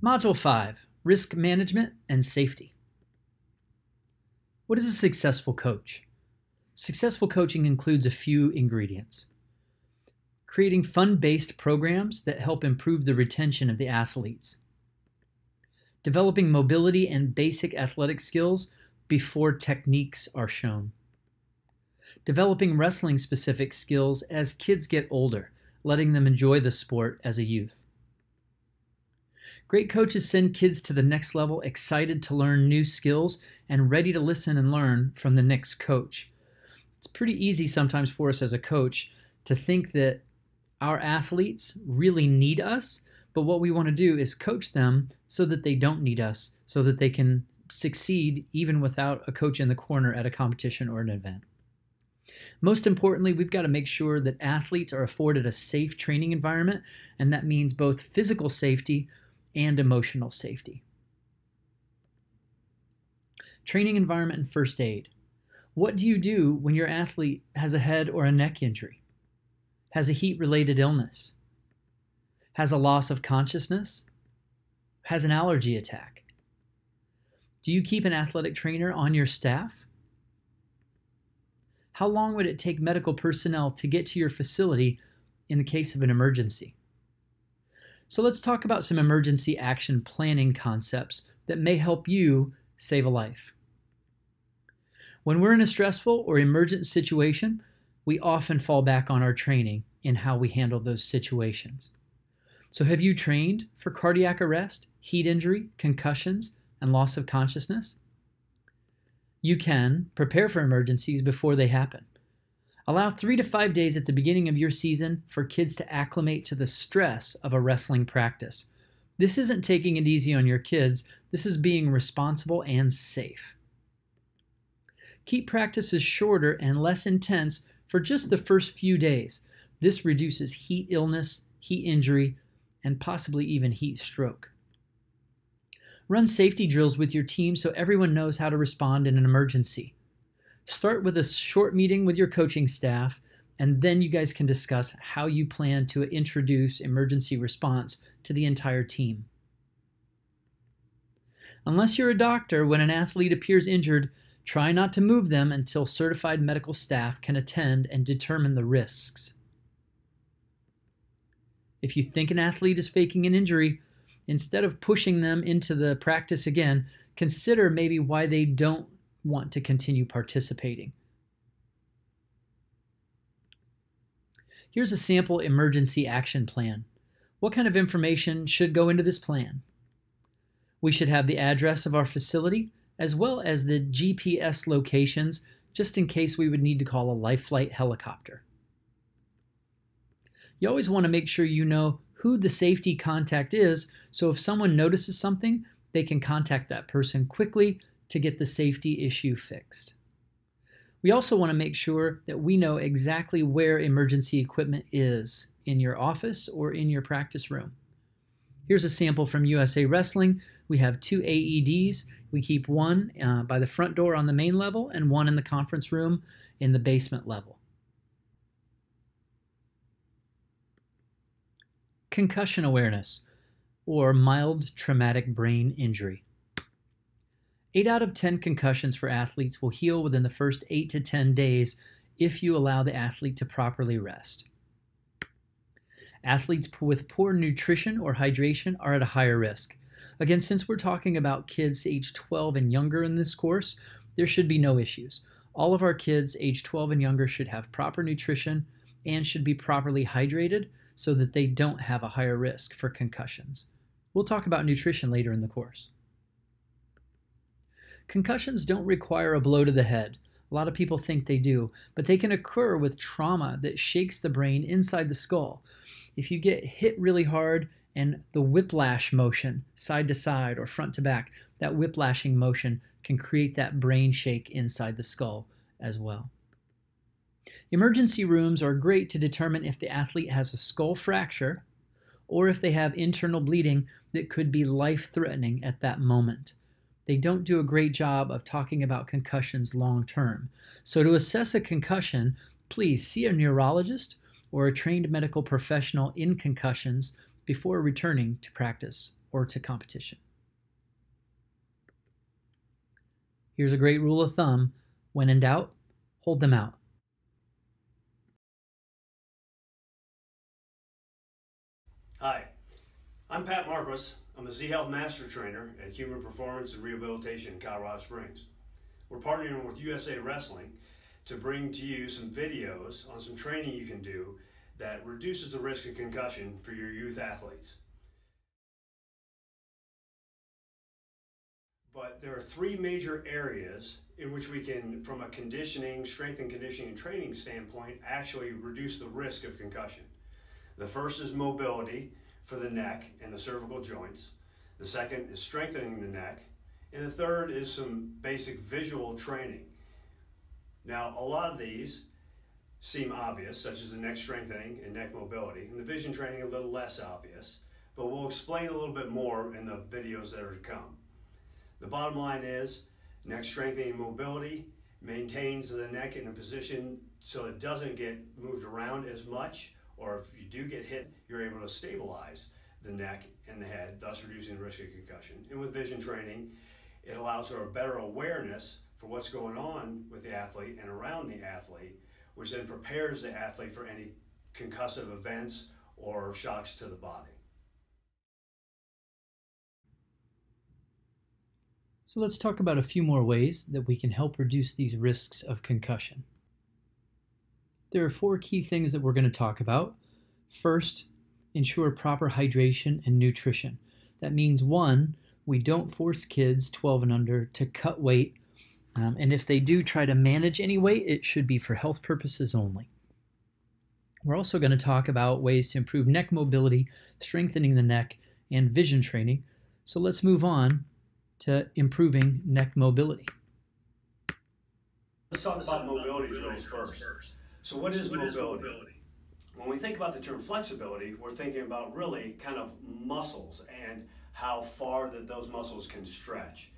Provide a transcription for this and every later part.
Module 5, Risk Management and Safety. What is a successful coach? Successful coaching includes a few ingredients. Creating fun-based programs that help improve the retention of the athletes. Developing mobility and basic athletic skills before techniques are shown. Developing wrestling-specific skills as kids get older, letting them enjoy the sport as a youth. Great coaches send kids to the next level excited to learn new skills and ready to listen and learn from the next coach. It's pretty easy sometimes for us as a coach to think that our athletes really need us, but what we want to do is coach them so that they don't need us, so that they can succeed even without a coach in the corner at a competition or an event. Most importantly, we've got to make sure that athletes are afforded a safe training environment, and that means both physical safety and emotional safety. Training environment and first aid. What do you do when your athlete has a head or a neck injury, has a heat-related illness, has a loss of consciousness, has an allergy attack? Do you keep an athletic trainer on your staff? How long would it take medical personnel to get to your facility in the case of an emergency? So let's talk about some emergency action planning concepts that may help you save a life. When we're in a stressful or emergent situation, we often fall back on our training in how we handle those situations. So have you trained for cardiac arrest, heat injury, concussions, and loss of consciousness? You can prepare for emergencies before they happen. Allow 3 to 5 days at the beginning of your season for kids to acclimate to the stress of a wrestling practice. This isn't taking it easy on your kids. This is being responsible and safe. Keep practices shorter and less intense for just the first few days. This reduces heat illness, heat injury, and possibly even heat stroke. Run safety drills with your team so everyone knows how to respond in an emergency. Start with a short meeting with your coaching staff, and then you guys can discuss how you plan to introduce emergency response to the entire team. Unless you're a doctor, when an athlete appears injured, try not to move them until certified medical staff can attend and determine the risks. If you think an athlete is faking an injury, instead of pushing them into the practice again, consider maybe why they don't want to continue participating. Here's a sample emergency action plan. What kind of information should go into this plan? We should have the address of our facility as well as the GPS locations just in case we would need to call a life flight helicopter. You always want to make sure you know who the safety contact is, so if someone notices something, they can contact that person quickly to get the safety issue fixed. We also want to make sure that we know exactly where emergency equipment is in your office or in your practice room. Here's a sample from USA Wrestling. We have 2 AEDs. We keep one by the front door on the main level and one in the conference room in the basement level. Concussion awareness, or mild traumatic brain injury. 8 out of 10 concussions for athletes will heal within the first 8 to 10 days if you allow the athlete to properly rest. Athletes with poor nutrition or hydration are at a higher risk. Again, since we're talking about kids age 12 and younger in this course, there should be no issues. All of our kids age 12 and younger should have proper nutrition and should be properly hydrated so that they don't have a higher risk for concussions. We'll talk about nutrition later in the course. Concussions don't require a blow to the head. A lot of people think they do, but they can occur with trauma that shakes the brain inside the skull. If you get hit really hard and the whiplash motion, side to side or front to back, that whiplashing motion can create that brain shake inside the skull as well. Emergency rooms are great to determine if the athlete has a skull fracture or if they have internal bleeding that could be life-threatening at that moment. They don't do a great job of talking about concussions long term. So to assess a concussion, please see a neurologist or a trained medical professional in concussions before returning to practice or to competition. Here's a great rule of thumb. When in doubt, hold them out. Hi, I'm Pat Marquis. I'm a Z-Health Master Trainer at Human Performance and Rehabilitation in Colorado Springs. We're partnering with USA Wrestling to bring to you some videos on some training you can do that reduces the risk of concussion for your youth athletes. But there are three major areas in which we can, from a conditioning, strength and conditioning and training standpoint, actually reduce the risk of concussion. The first is mobility for the neck and the cervical joints. The second is strengthening the neck. And the third is some basic visual training. Now, a lot of these seem obvious, such as the neck strengthening and neck mobility, and the vision training a little less obvious, but we'll explain a little bit more in the videos that are to come. The bottom line is neck strengthening and mobility maintains the neck in a position so it doesn't get moved around as much, or if you do get hit, you're able to stabilize the neck and the head, thus reducing the risk of concussion. And with vision training, it allows for a better awareness for what's going on with the athlete and around the athlete, which then prepares the athlete for any concussive events or shocks to the body. So let's talk about a few more ways that we can help reduce these risks of concussion. There are 4 key things that we're going to talk about. First, ensure proper hydration and nutrition. That means 1, we don't force kids 12 and under to cut weight, and if they do try to manage any weight, it should be for health purposes only. We're also going to talk about ways to improve neck mobility, strengthening the neck, and vision training. So let's move on to improving neck mobility. Let's talk about mobility drills first. So what is mobility? When we think about the term flexibility, we're thinking about really kind of muscles and how far that those muscles can stretch.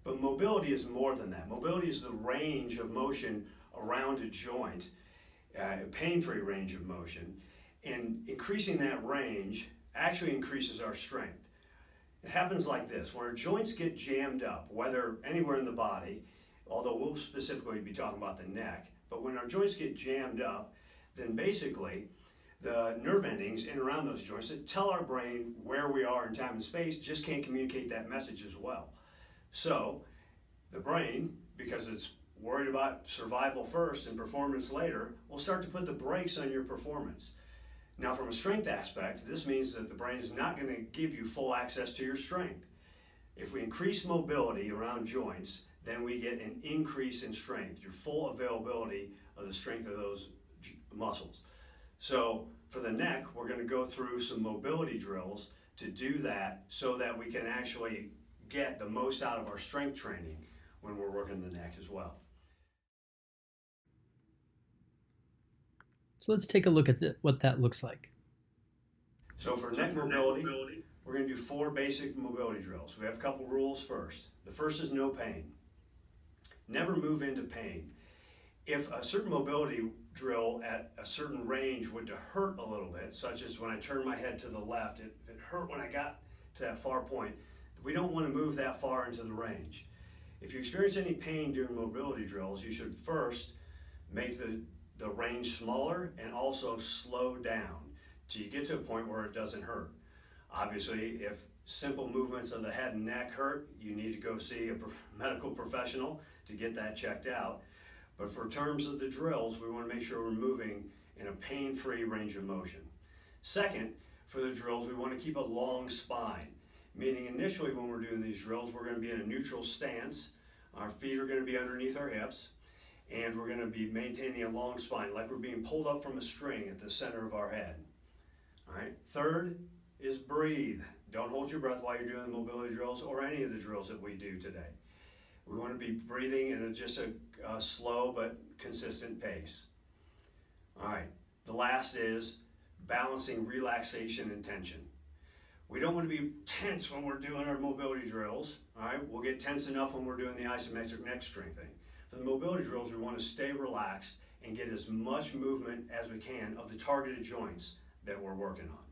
But mobility is more than that. Mobility is the range of motion around a joint, pain-free range of motion, and increasing that range actually increases our strength. It happens like this: when our joints get jammed up, whether anywhere in the body, although we'll specifically be talking about the neck, but when our joints get jammed up, then basically the nerve endings in and around those joints that tell our brain where we are in time and space just can't communicate that message as well. So the brain, because it's worried about survival first and performance later, will start to put the brakes on your performance. Now, from a strength aspect, this means that the brain is not going to give you full access to your strength. If we increase mobility around joints, then we get an increase in strength, your full availability of the strength of those muscles. So for the neck, we're going to go through some mobility drills to do that so that we can actually get the most out of our strength training when we're working the neck as well. So let's take a look at what that looks like. So for neck mobility, we're going to do 4 basic mobility drills. We have a couple rules first. The first is no pain. Never move into pain. If a certain mobility drill at a certain range would hurt a little bit, such as when I turn my head to the left, it hurt when I got to that far point, we don't want to move that far into the range. If you experience any pain during mobility drills, you should first make the range smaller and also slow down till you get to a point where it doesn't hurt. Obviously, if simple movements of the head and neck hurt, you need to go see a medical professional to get that checked out. But for terms of the drills, we want to make sure we're moving in a pain-free range of motion. Second, for the drills, we want to keep a long spine, meaning initially when we're doing these drills, we're going to be in a neutral stance. Our feet are going to be underneath our hips, and we're going to be maintaining a long spine, like we're being pulled up from a string at the center of our head. All right. Third is breathe. Don't hold your breath while you're doing the mobility drills or any of the drills that we do today. We want to be breathing in just a slow but consistent pace. All right. The last is balancing relaxation and tension. We don't want to be tense when we're doing our mobility drills. All right. We'll get tense enough when we're doing the isometric neck strengthening. For the mobility drills, we want to stay relaxed and get as much movement as we can of the targeted joints that we're working on.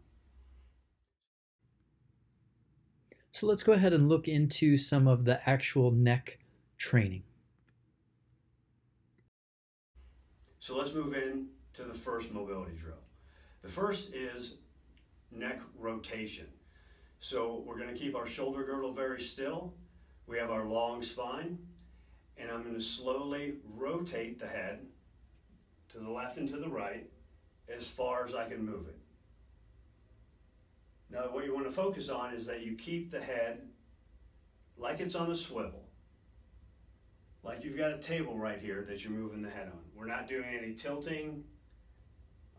So let's go ahead and look into some of the actual neck training. So let's move in to the first mobility drill. The first is neck rotation. So we're going to keep our shoulder girdle very still. We have our long spine, and I'm going to slowly rotate the head to the left and to the right as far as I can move it. Now what you want to focus on is that you keep the head like it's on a swivel. Like you've got a table right here that you're moving the head on. We're not doing any tilting.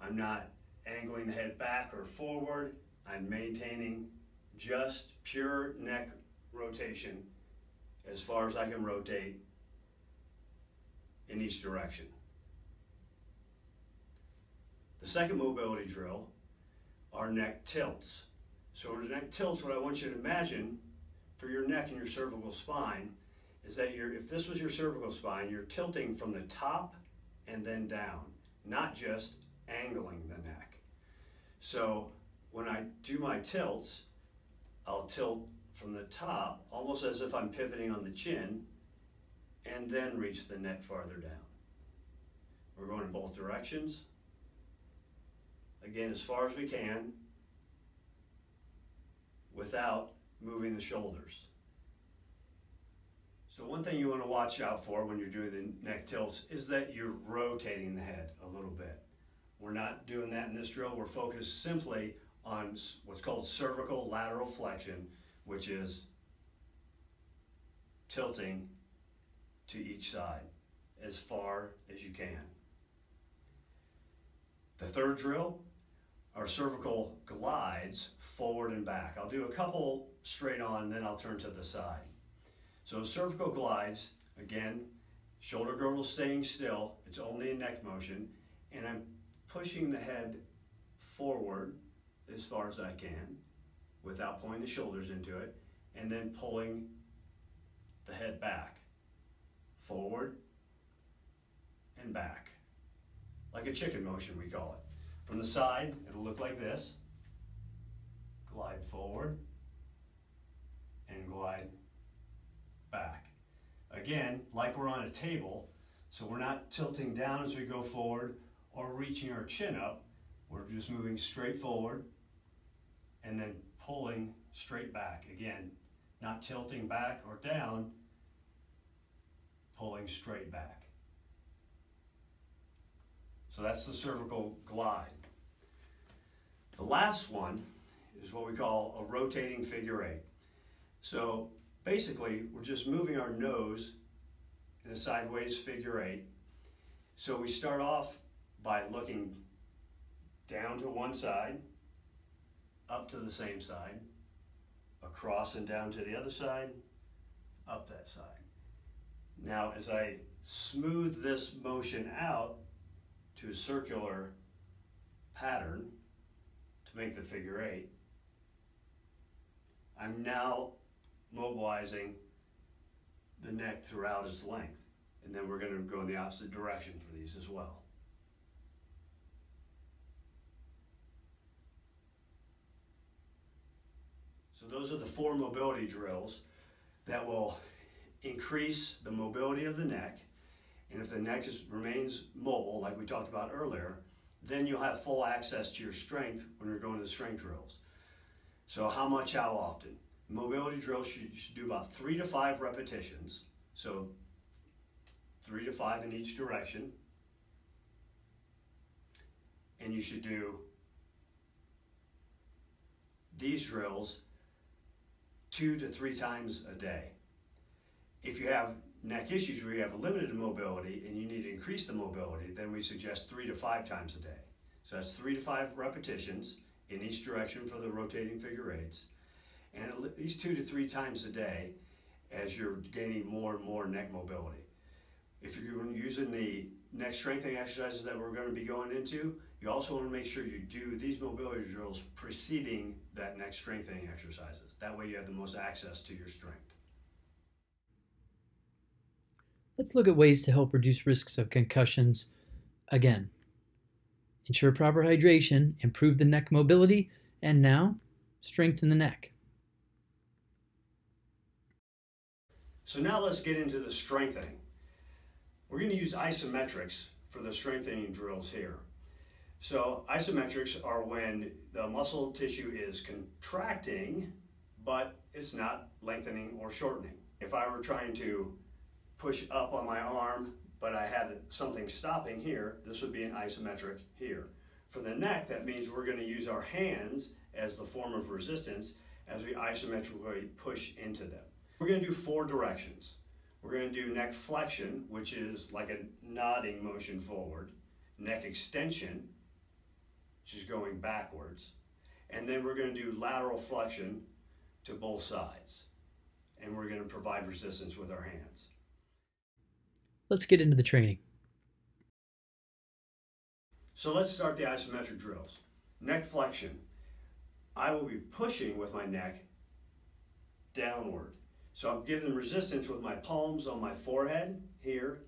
I'm not angling the head back or forward. I'm maintaining just pure neck rotation as far as I can rotate in each direction. The second mobility drill are neck tilts. So with neck tilts, what I want you to imagine for your neck and your cervical spine is that if this was your cervical spine, you're tilting from the top and then down, not just angling the neck. So when I do my tilts, I'll tilt from the top, almost as if I'm pivoting on the chin, and then reach the neck farther down. We're going in both directions. Again, as far as we can, without moving the shoulders. So one thing you want to watch out for when you're doing the neck tilts is that you're rotating the head a little bit. We're not doing that in this drill. We're focused simply on what's called cervical lateral flexion, which is tilting to each side as far as you can. The third drill are cervical glides forward and back. I'll do a couple straight on, then I'll turn to the side. So cervical glides, again, shoulder girdle staying still, it's only a neck motion, and I'm pushing the head forward as far as I can without pulling the shoulders into it, and then pulling the head back, forward and back, like a chicken motion we call it. From the side, it'll look like this. Glide forward and glide back. Again, like we're on a table, so we're not tilting down as we go forward or reaching our chin up. We're just moving straight forward and then pulling straight back. Again, not tilting back or down, pulling straight back. So that's the cervical glide. The last one is what we call a rotating figure eight. So basically, we're just moving our nose in a sideways figure eight. So we start off by looking down to one side, up to the same side, across and down to the other side, up that side. Now, as I smooth this motion out to a circular pattern to make the figure eight, I'm now mobilizing the neck throughout its length. And then we're going to go in the opposite direction for these as well. So those are the 4 mobility drills that will increase the mobility of the neck. And if the neck remains mobile, like we talked about earlier, then you'll have full access to your strength when you're going to the strength drills. So how much, how often? Mobility drills, you should do about 3 to 5 repetitions. So 3 to 5 in each direction. And you should do these drills 2 to 3 times a day. If you have neck issues where you have a limited mobility and you need to increase the mobility, then we suggest 3 to 5 times a day. So that's 3 to 5 repetitions in each direction for the rotating figure eights, and at least 2 to 3 times a day as you're gaining more and more neck mobility. If you're using the neck strengthening exercises that we're going to be going into, you also want to make sure you do these mobility drills preceding that neck strengthening exercises. That way you have the most access to your strength. Let's look at ways to help reduce risks of concussions. Again, ensure proper hydration, improve the neck mobility, and now, strengthen the neck. So now let's get into the strengthening. We're going to use isometrics for the strengthening drills here. So isometrics are when the muscle tissue is contracting, but it's not lengthening or shortening. If I were trying to push up on my arm, but I had something stopping here, this would be an isometric here. For the neck, that means we're going to use our hands as the form of resistance as we isometrically push into them. We're going to do 4 directions. We're going to do neck flexion, which is like a nodding motion forward, neck extension, which is going backwards, and then we're going to do lateral flexion to both sides, and we're going to provide resistance with our hands. Let's get into the training. So let's start the isometric drills. Neck flexion. I will be pushing with my neck downward. So I'm giving resistance with my palms on my forehead here.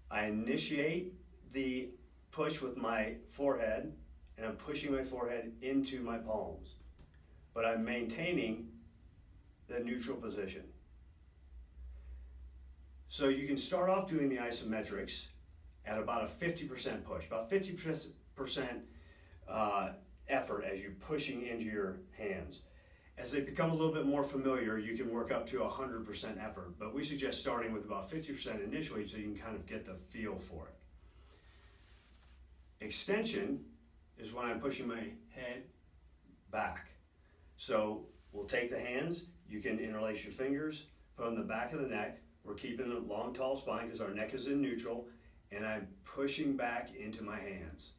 I initiate the push with my forehead, and I'm pushing my forehead into my palms. But I'm maintaining the neutral position. So you can start off doing the isometrics at about a 50% push, about 50% effort as you're pushing into your hands. As they become a little bit more familiar, you can work up to 100% effort, but we suggest starting with about 50% initially so you can kind of get the feel for it. Extension is when I'm pushing my head back. So we'll take the hands, you can interlace your fingers, put on the back of the neck. We're keeping a long, tall spine because our neck is in neutral, and I'm pushing back into my hands.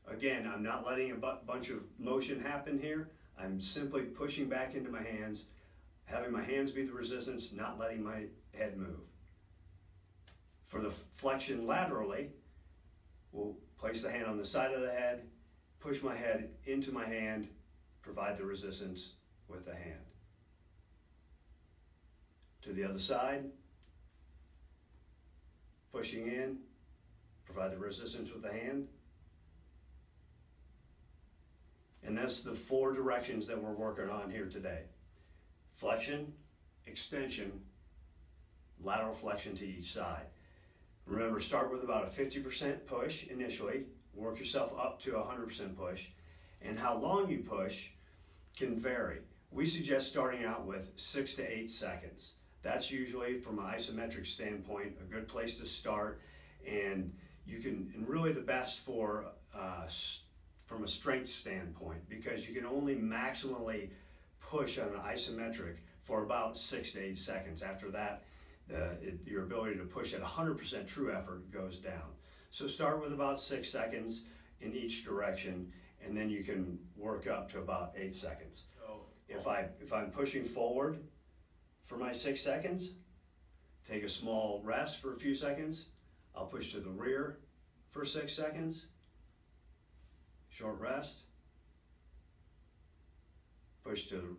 Again, I'm not letting a bunch of motion happen here. I'm simply pushing back into my hands, having my hands be the resistance, not letting my head move. For the flexion laterally, we'll place the hand on the side of the head, push my head into my hand, provide the resistance with the hand. To the other side, pushing in, provide the resistance with the hand. And that's the 4 directions that we're working on here today. Flexion, extension, lateral flexion to each side. Remember, start with about a 50% push initially, work yourself up to a 100% push, and how long you push can vary. We suggest starting out with 6 to 8 seconds. That's usually, from an isometric standpoint, a good place to start, and you can, and really the best for from a strength standpoint, because you can only maximally push on an isometric for about 6 to 8 seconds. After that, your ability to push at 100% true effort goes down. So start with about 6 seconds in each direction, and then you can work up to about 8 seconds. So if I'm pushing forward for my 6 seconds, take a small rest for a few seconds. I'll push to the rear for 6 seconds. Short rest. Push to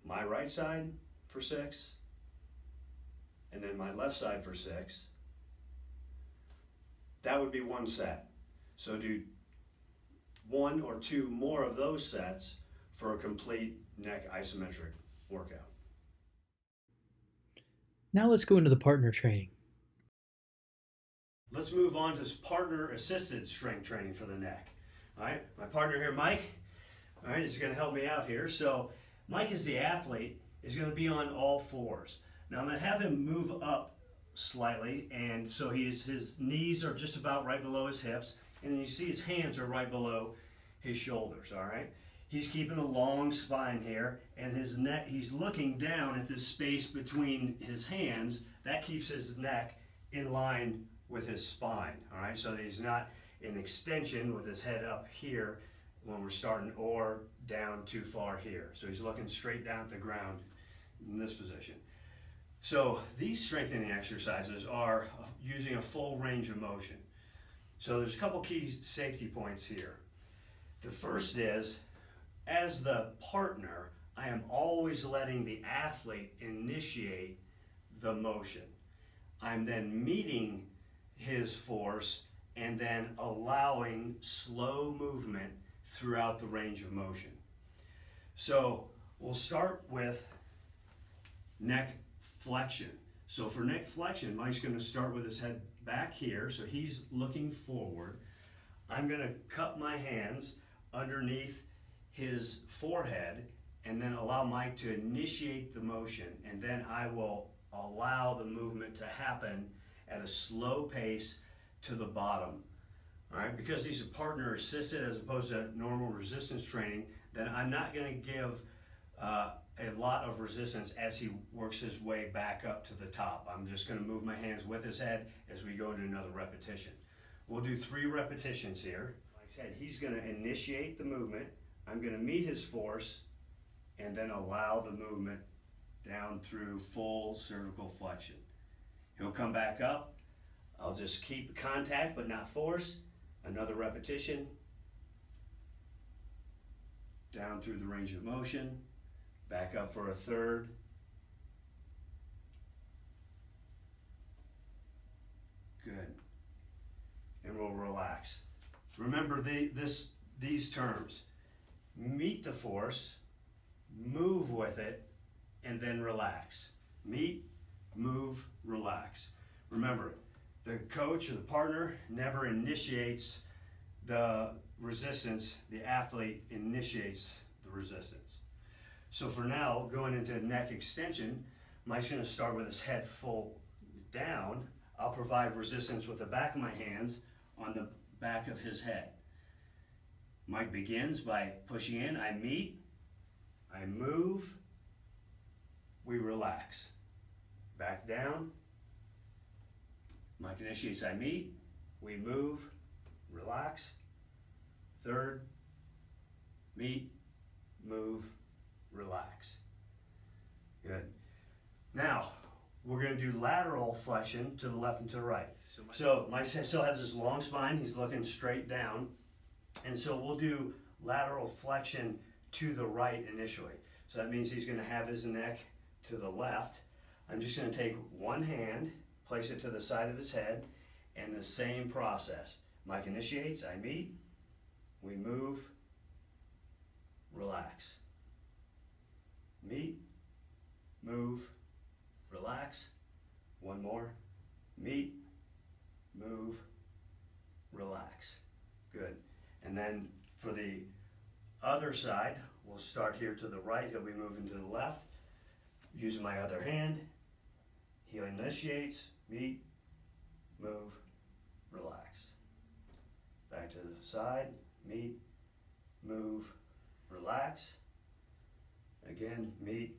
my right side for 6. And then my left side for 6. That would be 1 set. So do 1 or 2 more of those sets for a complete neck isometric workout. Now let's go into the partner training. Let's move on to partner assisted strength training for the neck. All right, my partner here, Mike, all right, is going to help me out here. So Mike is the athlete, is going to be on all 4s. Now I'm going to have him move up slightly, and so his knees are just about right below his hips, and then you see his hands are right below his shoulders, all right? He's keeping a long spine here, and his neck, he's looking down at this space between his hands. That keeps his neck in line with his spine, all right? So that he's not in extension with his head up here when we're starting, or down too far here. So he's looking straight down at the ground in this position. So these strengthening exercises are using a full range of motion. So there's a couple key safety points here. The first is, as the partner, I am always letting the athlete initiate the motion. I'm then meeting his force and then allowing slow movement throughout the range of motion. So we'll start with neck flexion. So for neck flexion, Mike's going to start with his head back here, so he's looking forward. I'm going to cup my hands underneath his forehead and then allow Mike to initiate the motion, and then I will allow the movement to happen at a slow pace to the bottom. All right, because these are partner assisted as opposed to normal resistance training, then I'm not going to give a lot of resistance as he works his way back up to the top. I'm just going to move my hands with his head as we go into another repetition. We'll do 3 repetitions here. Like I said, he's going to initiate the movement. I'm going to meet his force and then allow the movement down through full cervical flexion. He'll come back up. I'll just keep contact but not force. Another repetition. Down through the range of motion. Back up for a third. Good. And we'll relax. Remember these terms. Meet the force, move with it, and then relax. Meet, move, relax. Remember, the coach or the partner never initiates the resistance. The athlete initiates the resistance. So for now, going into neck extension, Mike's going to start with his head full down. I'll provide resistance with the back of my hands on the back of his head. Mike begins by pushing in. I meet, I move, we relax. Back down. Mike initiates, I meet, we move, relax. Third, meet, move, relax. Good. Now, we're going to do lateral flexion to the left and to the right. So Mike still has this long spine. He's looking straight down. And so we'll do lateral flexion to the right initially. So that means he's going to have his neck to the left. I'm just going to take one hand, place it to the side of his head, and the same process. Mike initiates, I meet, we move, relax. Meet, move, relax. One more. Meet, move, relax. Good. And then for the other side, we'll start here to the right. He'll be moving to the left. Using my other hand, he initiates, meet, move, relax. Back to the side, meet, move, relax. Again, meet,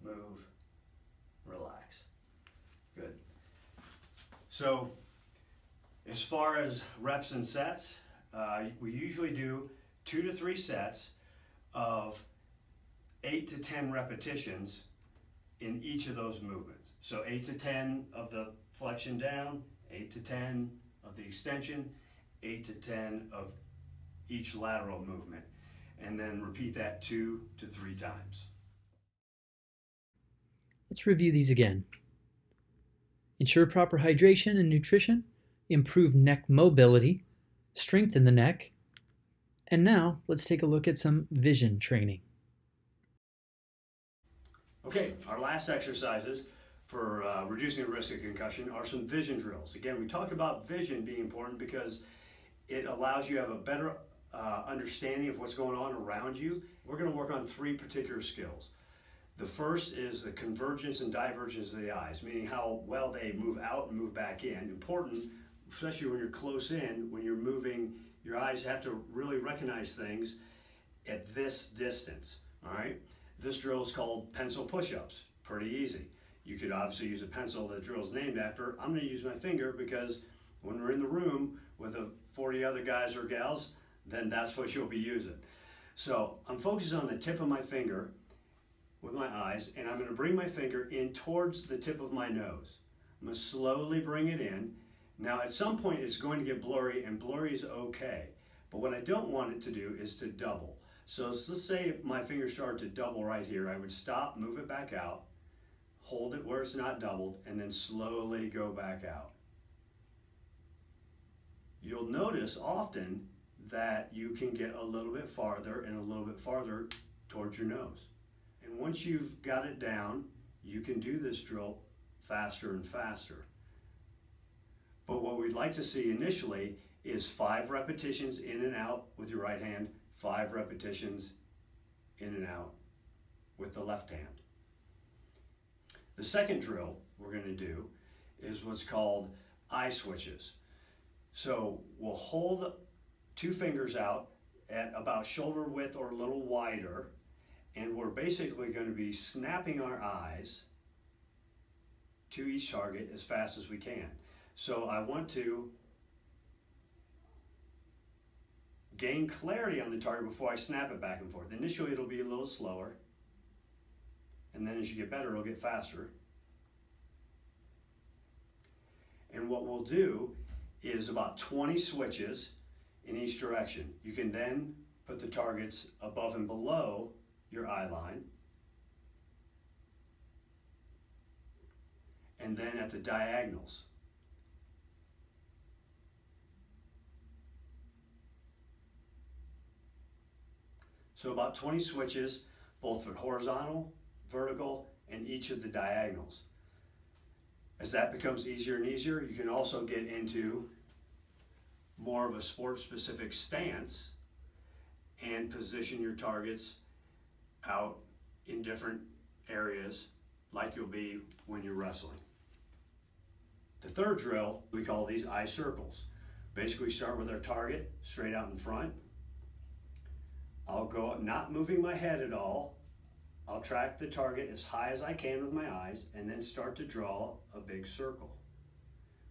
move, relax. Good. So, as far as reps and sets, we usually do 2 to 3 sets of 8 to 10 repetitions in each of those movements. So 8 to 10 of the flexion down, 8 to 10 of the extension, 8 to 10 of each lateral movement. And then repeat that 2 to 3 times. Let's review these again. Ensure proper hydration and nutrition, improve neck mobility, strengthen the neck, and now let's take a look at some vision training. Okay, our last exercises for reducing the risk of concussion are some vision drills. Again, we talked about vision being important because it allows you to have a better understanding of what's going on around you. We're going to work on 3 particular skills. The first is the convergence and divergence of the eyes, meaning how well they move out and move back in. Important, especially when you're close in, when you're moving, your eyes have to really recognize things at this distance, all right? This drill is called pencil push-ups. Pretty easy. You could obviously use a pencil that the drill is named after. I'm going to use my finger because when we're in the room with 40 other guys or gals, then that's what you'll be using. So I'm focusing on the tip of my finger with my eyes, and I'm going to bring my finger in towards the tip of my nose. I'm going to slowly bring it in. Now at some point it's going to get blurry, and blurry is okay. But what I don't want it to do is to double. So let's say my finger started to double right here. I would stop, move it back out, hold it where it's not doubled, and then slowly go back out. You'll notice often that you can get a little bit farther and a little bit farther towards your nose. And once you've got it down, you can do this drill faster and faster. But what we'd like to see initially is 5 repetitions in and out with your right hand, 5 repetitions in and out with the left hand. The second drill we're going to do is what's called eye switches. So we'll hold 2 fingers out at about shoulder width or a little wider, and we're basically going to be snapping our eyes to each target as fast as we can. So I want to gain clarity on the target before I snap it back and forth. Initially it'll be a little slower, and then as you get better it'll get faster. And what we'll do is about 20 switches in each direction. You can then put the targets above and below your eye line, and then at the diagonals. So about 20 switches, both for horizontal, vertical, and each of the diagonals. As that becomes easier and easier, you can also get into more of a sport-specific stance and position your targets out in different areas like you'll be when you're wrestling. The third drill, we call these eye circles. Basically start with our target straight out in front. I'll go not moving my head at all. I'll track the target as high as I can with my eyes and then start to draw a big circle.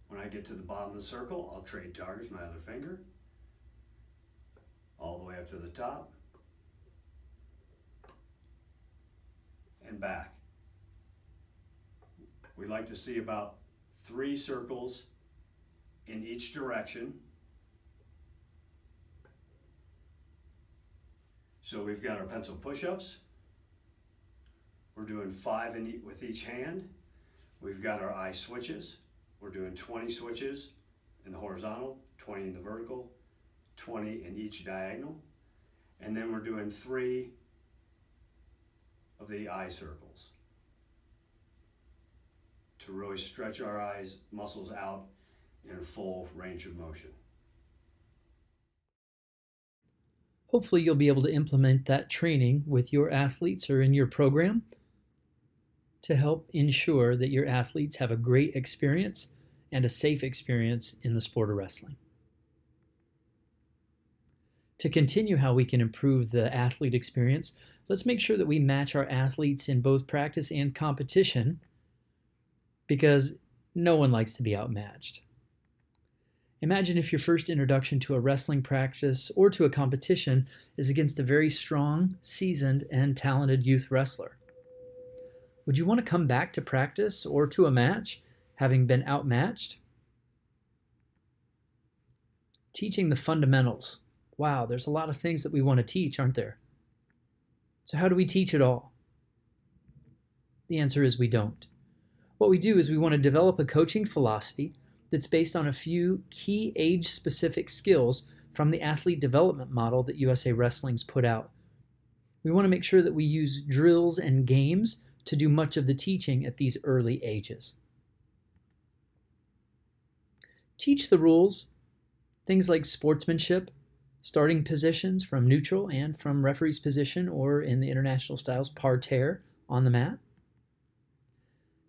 When I get to the bottom of the circle, I'll trade targets my other finger all the way up to the top and back. We like to see about 3 circles in each direction. So we've got our pencil push-ups. We're doing 5 with each hand. We've got our eye switches. We're doing 20 switches in the horizontal, 20 in the vertical, 20 in each diagonal. And then we're doing 3 of the eye circles to really stretch our eyes muscles out in a full range of motion. Hopefully you'll be able to implement that training with your athletes or in your program to help ensure that your athletes have a great experience and a safe experience in the sport of wrestling. To continue how we can improve the athlete experience, let's make sure that we match our athletes in both practice and competition, because no one likes to be outmatched. Imagine if your first introduction to a wrestling practice or to a competition is against a very strong, seasoned, and talented youth wrestler. Would you want to come back to practice or to a match having been outmatched? Teaching the fundamentals. Wow, there's a lot of things that we want to teach, aren't there? So how do we teach it all? The answer is we don't. What we do is we want to develop a coaching philosophy that's based on a few key age-specific skills from the athlete development model that USA Wrestling's put out. We want to make sure that we use drills and games to do much of the teaching at these early ages. Teach the rules, things like sportsmanship, starting positions from neutral and from referee's position, or in the international styles, parterre on the mat.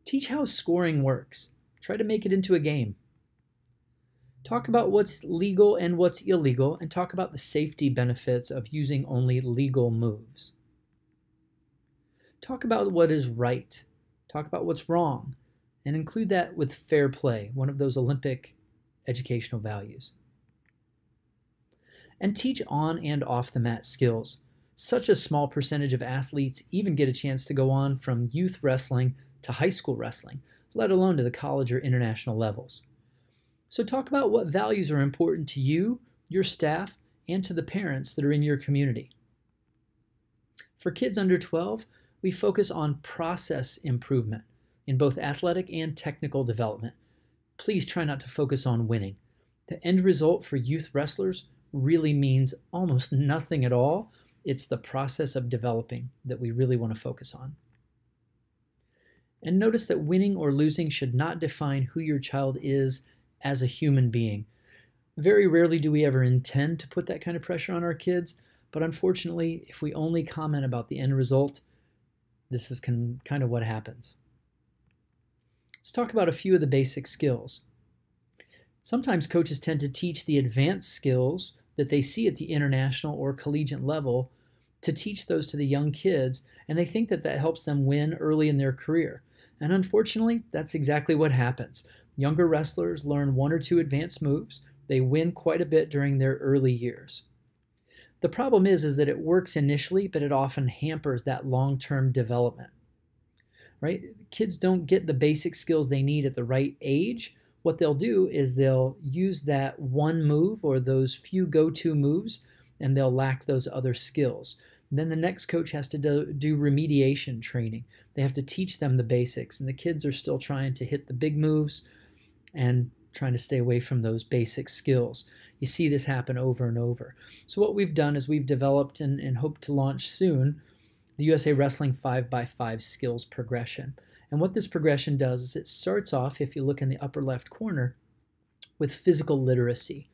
Teach how scoring works. Try to make it into a game. Talk about what's legal and what's illegal, and talk about the safety benefits of using only legal moves. Talk about what is right. Talk about what's wrong, and include that with fair play, one of those Olympic educational values. And teach on and off the mat skills. Such a small percentage of athletes even get a chance to go on from youth wrestling to high school wrestling, let alone to the college or international levels. So talk about what values are important to you, your staff, and to the parents that are in your community. For kids under 12, we focus on process improvement in both athletic and technical development. Please try not to focus on winning. The end result for youth wrestlers really means almost nothing at all. It's the process of developing that we really want to focus on. And notice that winning or losing should not define who your child is as a human being. Very rarely do we ever intend to put that kind of pressure on our kids, but unfortunately, if we only comment about the end result, this is kind of what happens. Let's talk about a few of the basic skills. Sometimes coaches tend to teach the advanced skills that they see at the international or collegiate level to teach those to the young kids, and they think that that helps them win early in their career. And unfortunately, that's exactly what happens. Younger wrestlers learn 1 or 2 advanced moves. They win quite a bit during their early years. The problem is that it works initially, but it often hampers that long-term development. Right? Kids don't get the basic skills they need at the right age. What they'll do is they'll use that one move or those few go-to moves, and they'll lack those other skills. Then the next coach has to do remediation training. They have to teach them the basics, and the kids are still trying to hit the big moves and trying to stay away from those basic skills. You see this happen over and over. So what we've done is we've developed and hope to launch soon the USA Wrestling 5x5 skills progression. And what this progression does is it starts off, if you look in the upper left corner, with physical literacy.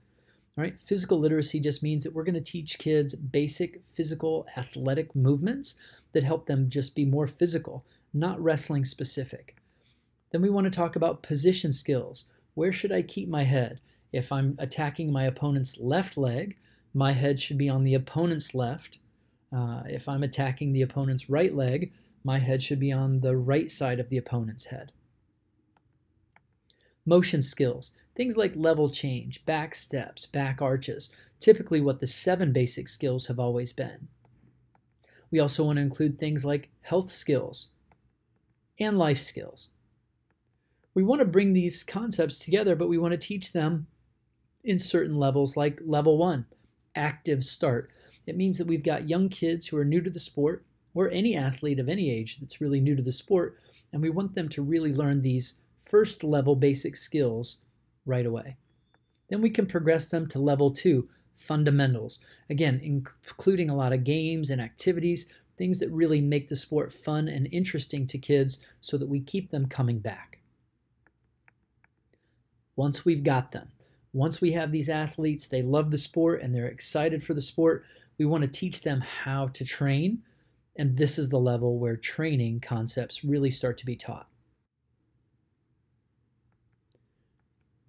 All right? Physical literacy just means that we're going to teach kids basic physical athletic movements that help them just be more physical, not wrestling specific. Then we want to talk about position skills. Where should I keep my head? If I'm attacking my opponent's left leg, my head should be on the opponent's left. If I'm attacking the opponent's right leg, my head should be on the right side of the opponent's head. Motion skills, things like level change, back steps, back arches, typically what the 7 basic skills have always been. We also want to include things like health skills and life skills. We want to bring these concepts together, but we want to teach them in certain levels, like level 1, active start. It means that we've got young kids who are new to the sport, or any athlete of any age that's really new to the sport, and we want them to really learn these first level basic skills right away. Then we can progress them to level 2, fundamentals. Again, including a lot of games and activities, things that really make the sport fun and interesting to kids so that we keep them coming back. Once we've got them, once we have these athletes, they love the sport and they're excited for the sport, we want to teach them how to train, and this is the level where training concepts really start to be taught.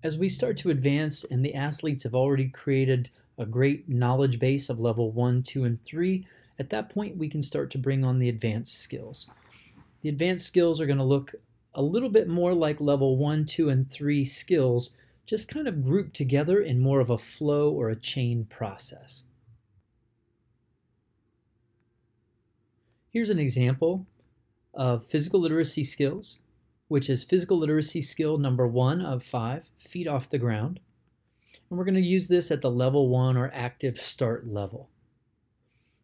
As we start to advance and the athletes have already created a great knowledge base of level 1, 2, and 3, at that point we can start to bring on the advanced skills. The advanced skills are going to look a little bit more like level 1, 2, and 3 skills, just kind of grouped together in more of a flow or a chain process. Here's an example of physical literacy skills, which is physical literacy skill number 1 of 5, feet off the ground. And we're going to use this at the level 1 or active start level.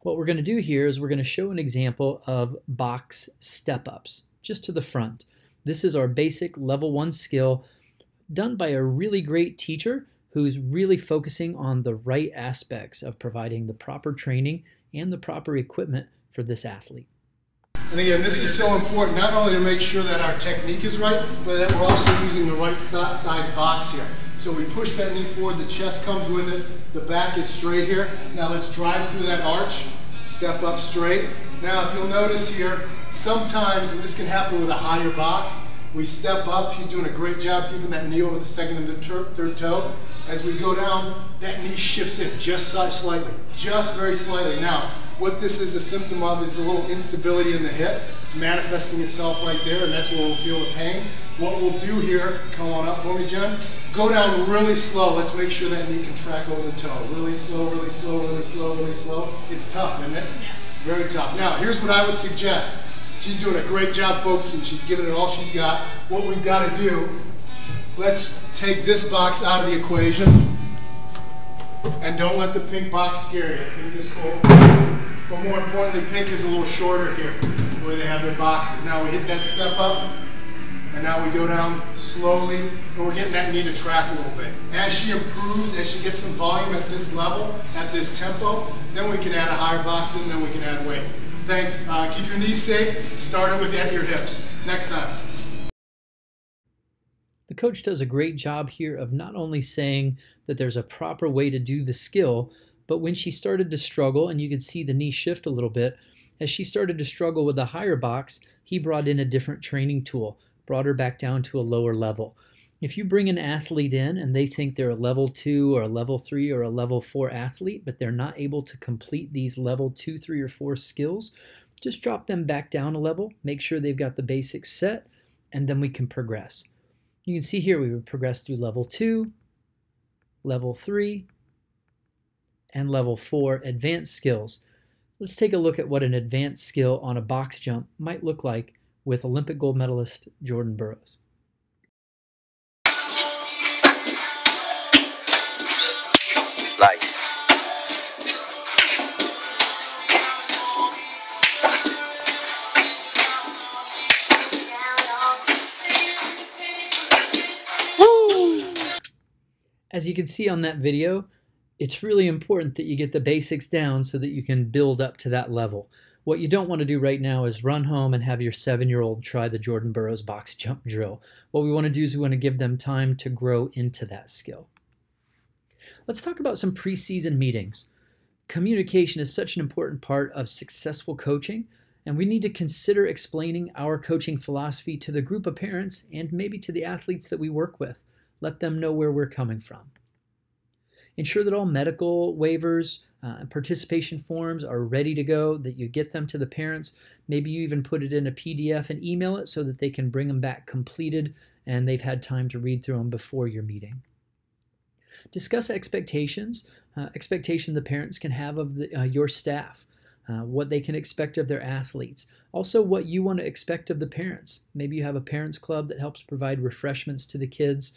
What we're going to do here is we're going to show an example of box step-ups, just to the front. This is our basic level 1 skill done by a really great teacher who's really focusing on the right aspects of providing the proper training and the proper equipment for this athlete. And again, this is so important, not only to make sure that our technique is right, but that we're also using the right size box here. So we push that knee forward, the chest comes with it, the back is straight here. Now let's drive through that arch, step up straight. Now if you'll notice here, sometimes, and this can happen with a higher box, we step up, she's doing a great job keeping that knee over the second and the third toe. As we go down, that knee shifts in just slightly, just very slightly. Now, what this is a symptom of is a little instability in the hip. It's manifesting itself right there, and that's where we'll feel the pain. What we'll do here, come on up for me, Jen. Go down really slow. Let's make sure that knee can track over the toe. Really slow, really slow, really slow, really slow. It's tough, isn't it? Very tough. Now, here's what I would suggest. She's doing a great job focusing. She's giving it all she's got. What we've got to do, let's take this box out of the equation. And don't let the pink box scare you. Pink is cool. But more importantly, pink is a little shorter here, the way they have their boxes. Now we hit that step up, and now we go down slowly, and we're getting that knee to track a little bit. As she improves, as she gets some volume at this level, at this tempo, then we can add a higher box in, and then we can add weight. Thanks. Keep your knees safe. Start it with your hips. Next time. The coach does a great job here of not only saying that there's a proper way to do the skill, but when she started to struggle, and you could see the knee shift a little bit, as she started to struggle with the higher box, he brought in a different training tool, brought her back down to a lower level. If you bring an athlete in and they think they're a level 2 or a level 3 or a level 4 athlete, but they're not able to complete these level 2, 3, or 4 skills, just drop them back down a level, make sure they've got the basics set, and then we can progress. You can see here we would progress through level 2, level 3, and level 4 advanced skills. Let's take a look at what an advanced skill on a box jump might look like with Olympic gold medalist Jordan Burroughs. Nice. As you can see on that video, it's really important that you get the basics down so that you can build up to that level. What you don't want to do right now is run home and have your 7-year-old try the Jordan Burroughs box jump drill. What we want to do is we want to give them time to grow into that skill. Let's talk about some preseason meetings. Communication is such an important part of successful coaching, and we need to consider explaining our coaching philosophy to the group of parents and maybe to the athletes that we work with. Let them know where we're coming from. Ensure that all medical waivers and participation forms are ready to go, that you get them to the parents. Maybe you even put it in a PDF and email it so that they can bring them back completed and they've had time to read through them before your meeting. Discuss expectations the parents can have of your staff, what they can expect of their athletes. Also, what you want to expect of the parents. Maybe you have a parents club that helps provide refreshments to the kids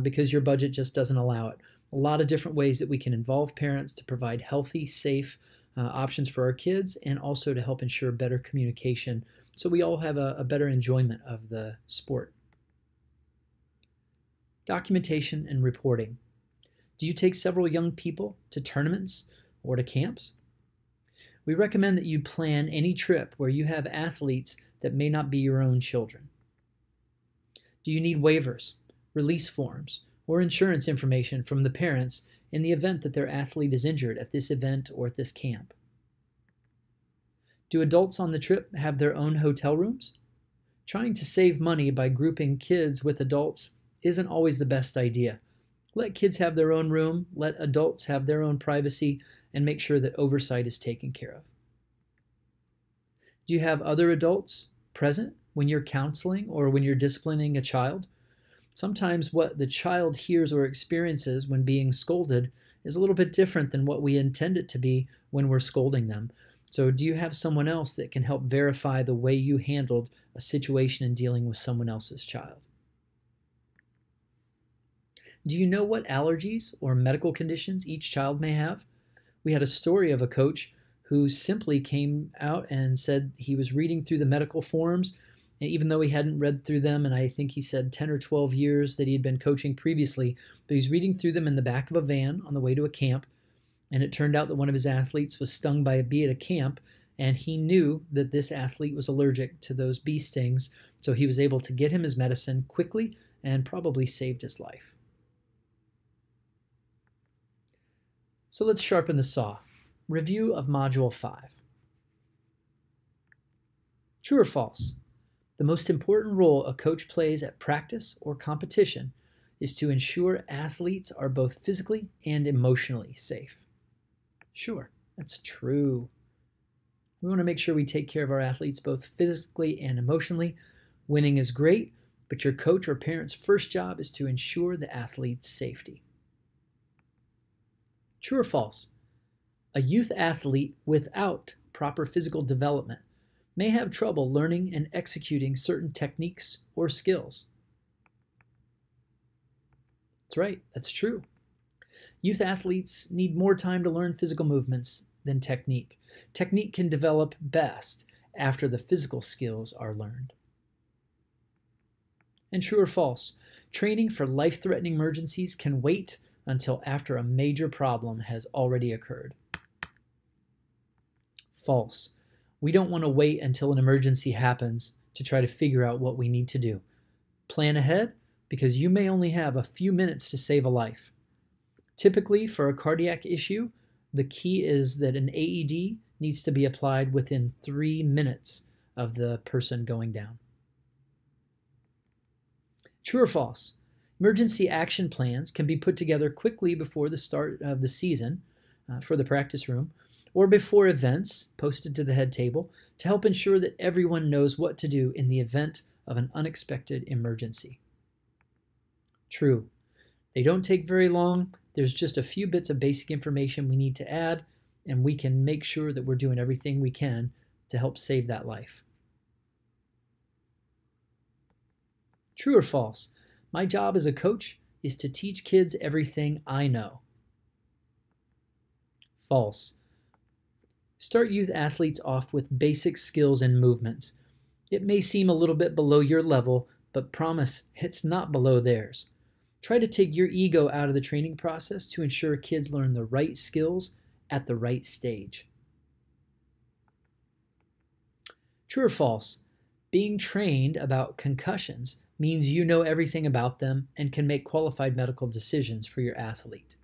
because your budget just doesn't allow it. A lot of different ways that we can involve parents to provide healthy, safe options for our kids and also to help ensure better communication so we all have a better enjoyment of the sport. Documentation and reporting. Do you take several young people to tournaments or to camps? We recommend that you plan any trip where you have athletes that may not be your own children. Do you need waivers, release forms, or insurance information from the parents in the event that their athlete is injured at this event or at this camp? Do adults on the trip have their own hotel rooms? Trying to save money by grouping kids with adults isn't always the best idea. Let kids have their own room, let adults have their own privacy, and make sure that oversight is taken care of. Do you have other adults present when you're counseling or when you're disciplining a child? Sometimes what the child hears or experiences when being scolded is a little bit different than what we intend it to be when we're scolding them. So do you have someone else that can help verify the way you handled a situation in dealing with someone else's child? Do you know what allergies or medical conditions each child may have? We had a story of a coach who simply came out and said he was reading through the medical forms, and even though he hadn't read through them, and I think he said 10 or 12 years that he had been coaching previously, but he's reading through them in the back of a van on the way to a camp, and it turned out that one of his athletes was stung by a bee at a camp, and he knew that this athlete was allergic to those bee stings, so he was able to get him his medicine quickly and probably saved his life. So let's sharpen the saw. Review of Module 5. True or false? The most important role a coach plays at practice or competition is to ensure athletes are both physically and emotionally safe. Sure, that's true. We want to make sure we take care of our athletes both physically and emotionally. Winning is great, but your coach or parent's first job is to ensure the athlete's safety. True or false? A youth athlete without proper physical development may have trouble learning and executing certain techniques or skills. That's right, that's true. Youth athletes need more time to learn physical movements than technique. Technique can develop best after the physical skills are learned. And true or false? Training for life-threatening emergencies can wait until after a major problem has already occurred. False. We don't want to wait until an emergency happens to try to figure out what we need to do. Plan ahead because you may only have a few minutes to save a life. Typically, for a cardiac issue, the key is that an AED needs to be applied within 3 minutes of the person going down. True or false? Emergency action plans can be put together quickly before the start of the season for the practice room, or before events posted to the head table to help ensure that everyone knows what to do in the event of an unexpected emergency. True. They don't take very long. There's just a few bits of basic information we need to add, and we can make sure that we're doing everything we can to help save that life. True or false? My job as a coach is to teach kids everything I know. False. Start youth athletes off with basic skills and movements. It may seem a little bit below your level, but promise it's not below theirs. Try to take your ego out of the training process to ensure kids learn the right skills at the right stage. True or false? Being trained about concussions means you know everything about them and can make qualified medical decisions for your athlete.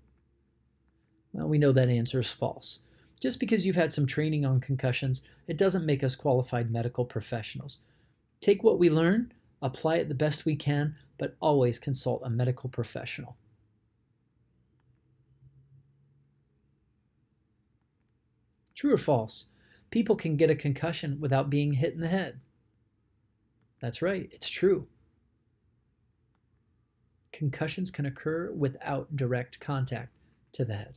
Well, we know that answer is false. Just because you've had some training on concussions, it doesn't make us qualified medical professionals. Take what we learn, apply it the best we can, but always consult a medical professional. True or false? People can get a concussion without being hit in the head. That's right, it's true. Concussions can occur without direct contact to the head.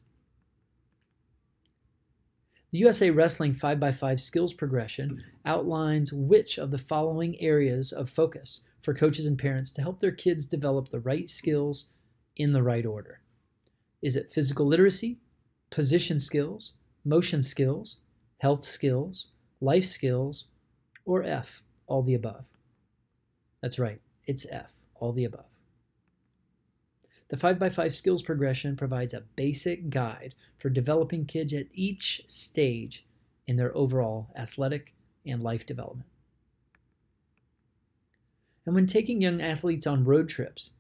The USA Wrestling 5x5 skills progression outlines which of the following areas of focus for coaches and parents to help their kids develop the right skills in the right order. Is it physical literacy, position skills, motion skills, health skills, life skills, or F, all the above? That's right, it's F, all the above. The 5x5 skills progression provides a basic guide for developing kids at each stage in their overall athletic and life development. And when taking young athletes on road trips,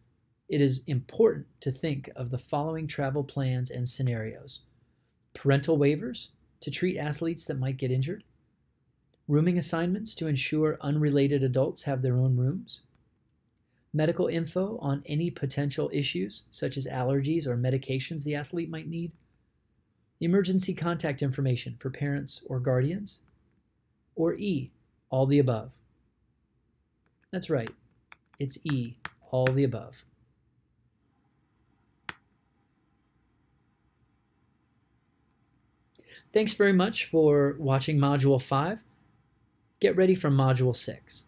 it is important to think of the following travel plans and scenarios: parental waivers to treat athletes that might get injured, rooming assignments to ensure unrelated adults have their own rooms, medical info on any potential issues, such as allergies or medications the athlete might need, emergency contact information for parents or guardians, or E, all the above. That's right, it's E, all the above. Thanks very much for watching Module 5. Get ready for Module 6.